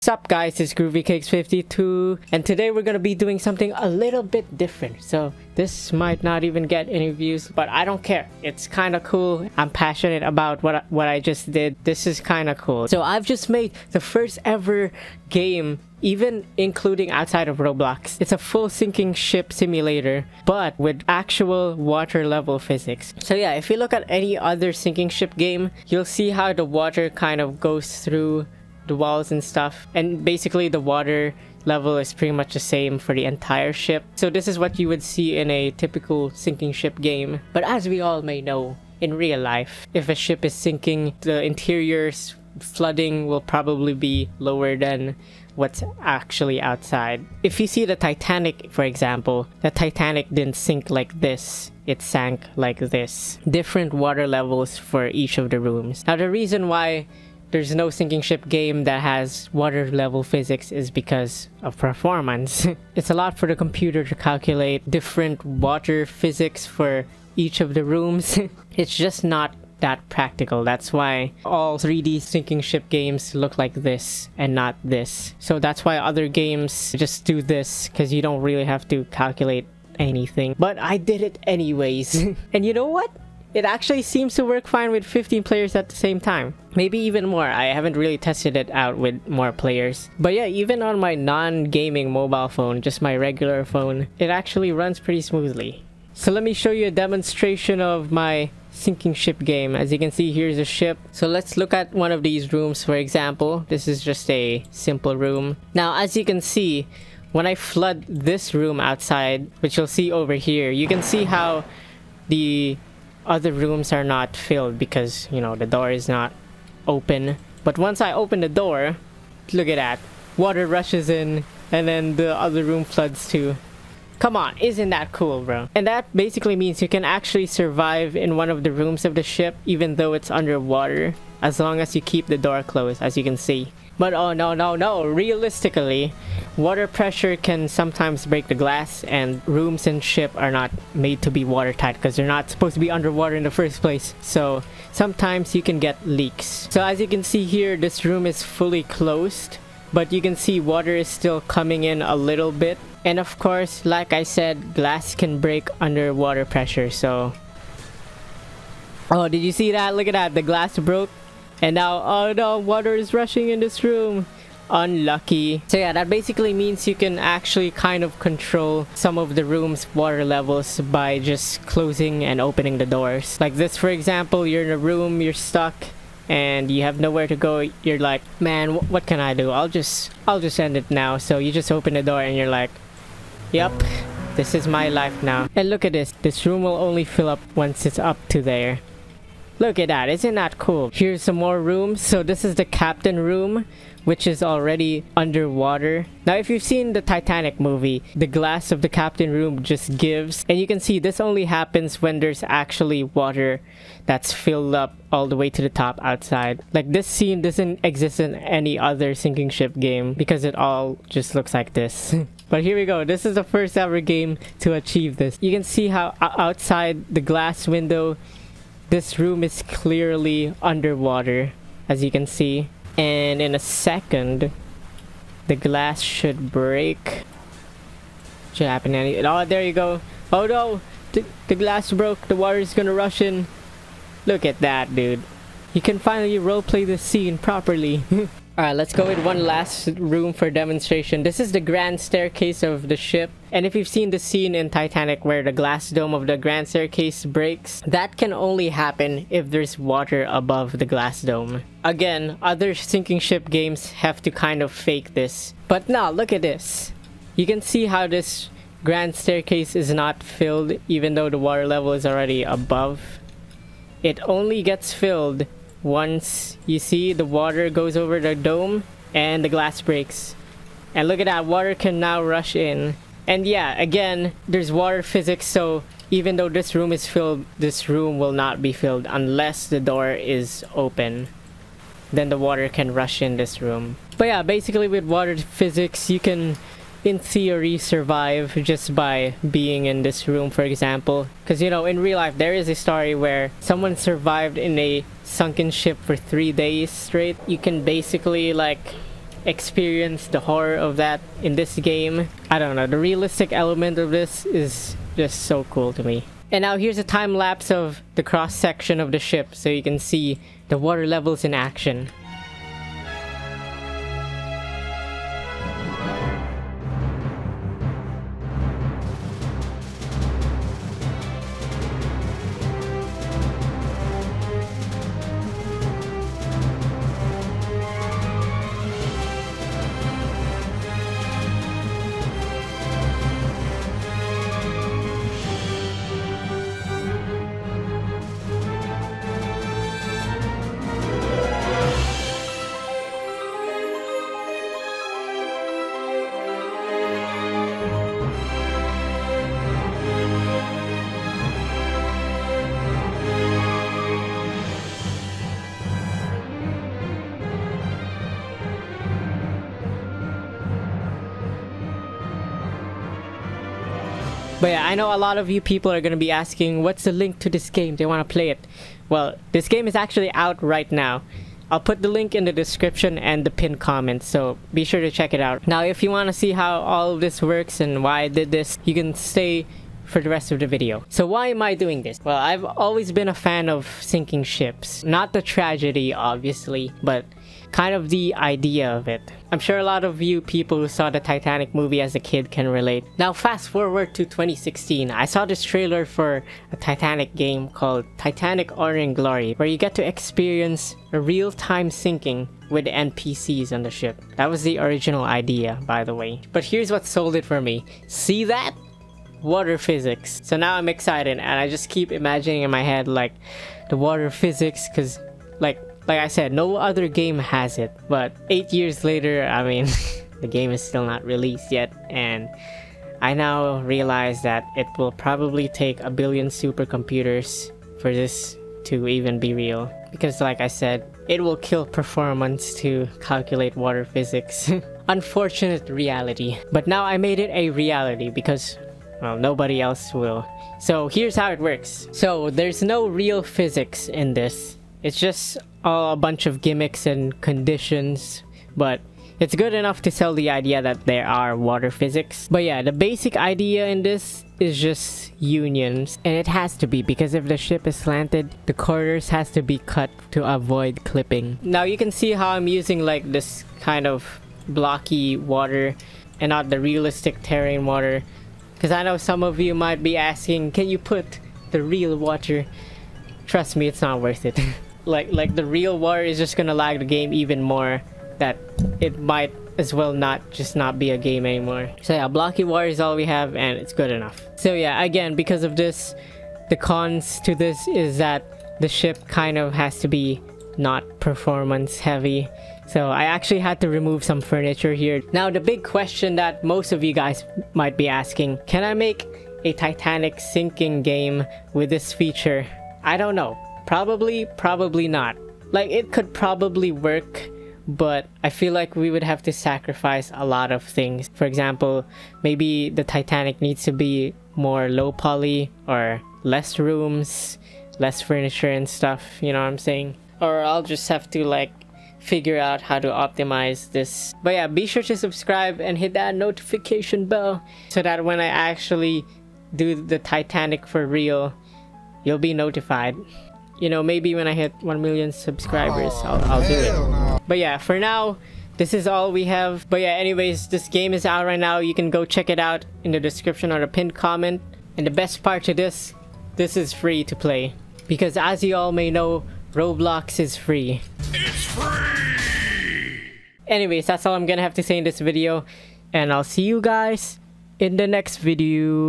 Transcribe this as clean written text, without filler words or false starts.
What's up guys, it's GroovyCakes52 and today we're gonna be doing something a little bit different. So this might not even get any views, but I don't care. It's kind of cool. I'm passionate about what I just did. This is kind of cool. So I've just made the first ever game, even including outside of Roblox. It's a full sinking ship simulator, but with actual water level physics. So yeah, if you look at any other sinking ship game, you'll see how the water kind of goes through the walls and stuff, and basically the water level is pretty much the same for the entire ship. So this is what you would see in a typical sinking ship game. But as we all may know, in real life, if a ship is sinking, the interior's flooding will probably be lower than what's actually outside. If you see the Titanic, for example, the Titanic didn't sink like this. It sank like this. Different water levels for each of the rooms. Now the reason why there's no sinking ship game that has water level physics is because of performance. It's a lot for the computer to calculate different water physics for each of the rooms. It's just not that practical. That's why all 3D sinking ship games look like this and not this. So that's why other games just do this, because you don't really have to calculate anything. But I did it anyways. And you know what? It actually seems to work fine with 15 players at the same time. Maybe even more. I haven't really tested it out with more players. But yeah, even on my non-gaming mobile phone, just my regular phone, it actually runs pretty smoothly. So let me show you a demonstration of my sinking ship game. As you can see, here's a ship. So let's look at one of these rooms, for example. This is just a simple room. Now, as you can see, when I flood this room outside, which you'll see over here, you can see how the other rooms are not filled because, you know, the door is not open. But once I open the door, look at that. Water rushes in and then the other room floods too. Come on, isn't that cool, bro? And that basically means you can actually survive in one of the rooms of the ship even though it's underwater, as long as you keep the door closed, as you can see. But oh no, realistically, water pressure can sometimes break the glass, and rooms and ship are not made to be watertight because they're not supposed to be underwater in the first place. So sometimes you can get leaks. So as you can see here, this room is fully closed, but you can see water is still coming in a little bit. And of course, like I said, glass can break under water pressure. So oh, did you see that? Look at that, the glass broke. And now, oh no, water is rushing in this room. Unlucky. So yeah, that basically means you can actually kind of control some of the room's water levels by just closing and opening the doors. Like this, for example, you're in a room, you're stuck, and you have nowhere to go. You're like, man, what can I do? I'll just end it now. So you just open the door and you're like, yep, this is my life now. And look at this. This room will only fill up once it's up to there. Look at that, isn't that cool? Here's some more rooms. So this is the captain room, which is already underwater. Now if you've seen the Titanic movie, the glass of the captain room just gives. And you can see this only happens when there's actually water that's filled up all the way to the top outside. Like this scene doesn't exist in any other sinking ship game because it all just looks like this. But here we go. This is the first ever game to achieve this. You can see how outside the glass window, this room is clearly underwater, as you can see. And in a second, the glass should break. Should happen any— oh, there you go. Oh no! The glass broke. The water is gonna rush in. Look at that, dude. You can finally roleplay this scene properly. Alright, let's go with one last room for demonstration. This is the grand staircase of the ship. And if you've seen the scene in Titanic where the glass dome of the grand staircase breaks, that can only happen if there's water above the glass dome. Again, other sinking ship games have to kind of fake this. But now, look at this. You can see how this grand staircase is not filled even though the water level is already above. It only gets filled once you see the water goes over the dome and the glass breaks. And look at that, water can now rush in. And yeah, again, there's water physics, so even though this room is filled, this room will not be filled unless the door is open. Then the water can rush in this room. But yeah, basically with water physics, you can in theory survive just by being in this room, for example. Because, you know, in real life there is a story where someone survived in a sunken ship for 3 days straight. You can basically like experience the horror of that in this game. I don't know, the realistic element of this is just so cool to me. And now here's a time lapse of the cross section of the ship so you can see the water levels in action. But yeah, I know a lot of you people are going to be asking, what's the link to this game? They want to play it. Well, this game is actually out right now. I'll put the link in the description and the pinned comment, so be sure to check it out. Now, if you want to see how all of this works and why I did this, you can stay for the rest of the video. So why am I doing this? Well, I've always been a fan of sinking ships. Not the tragedy, obviously, but kind of the idea of it. I'm sure a lot of you people who saw the Titanic movie as a kid can relate. Now fast forward to 2016, I saw this trailer for a Titanic game called Titanic Honor and Glory, where you get to experience a real-time sinking with NPCs on the ship. That was the original idea, by the way. But here's what sold it for me. See that? Water physics. So now I'm excited and I just keep imagining in my head like the water physics, because like I said, no other game has it. But 8 years later, I mean, the game is still not released yet, and I now realize that it will probably take 1 billion supercomputers for this to even be real. Because like I said, it will kill performance to calculate water physics. Unfortunate reality. But now I made it a reality because, well, nobody else will. So here's how it works. So there's no real physics in this. It's just a bunch of gimmicks and conditions, but it's good enough to sell the idea that there are water physics. But yeah, the basic idea in this is just unions, and it has to be, because if the ship is slanted, the corners has to be cut to avoid clipping. Now you can see how I'm using like this kind of blocky water and not the realistic terrain water, because I know some of you might be asking, can you put the real water? Trust me, it's not worth it. like the real water is just gonna lag the game even more, that it might as well not be a game anymore. So yeah, blocky water is all we have and it's good enough. So yeah, again, because of this, the cons to this is that the ship kind of has to be not performance heavy. So I actually had to remove some furniture here. Now the big question that most of you guys might be asking, can I make a Titanic sinking game with this feature? I don't know. Probably not. Like, it could probably work, but I feel like we would have to sacrifice a lot of things. For example, maybe the Titanic needs to be more low poly, or less rooms, less furniture and stuff, you know what I'm saying? Or I'll just have to like figure out how to optimize this. But yeah, be sure to subscribe and hit that notification bell so that when I actually do the Titanic for real, you'll be notified. You know, maybe when I hit 1 million subscribers, I'll do it. But yeah, for now, this is all we have. But yeah, anyways, this game is out right now. You can go check it out in the description or the pinned comment. And the best part to this is free to play. Because as you all may know, Roblox is free. It's free! Anyways, that's all I'm gonna have to say in this video. And I'll see you guys in the next video.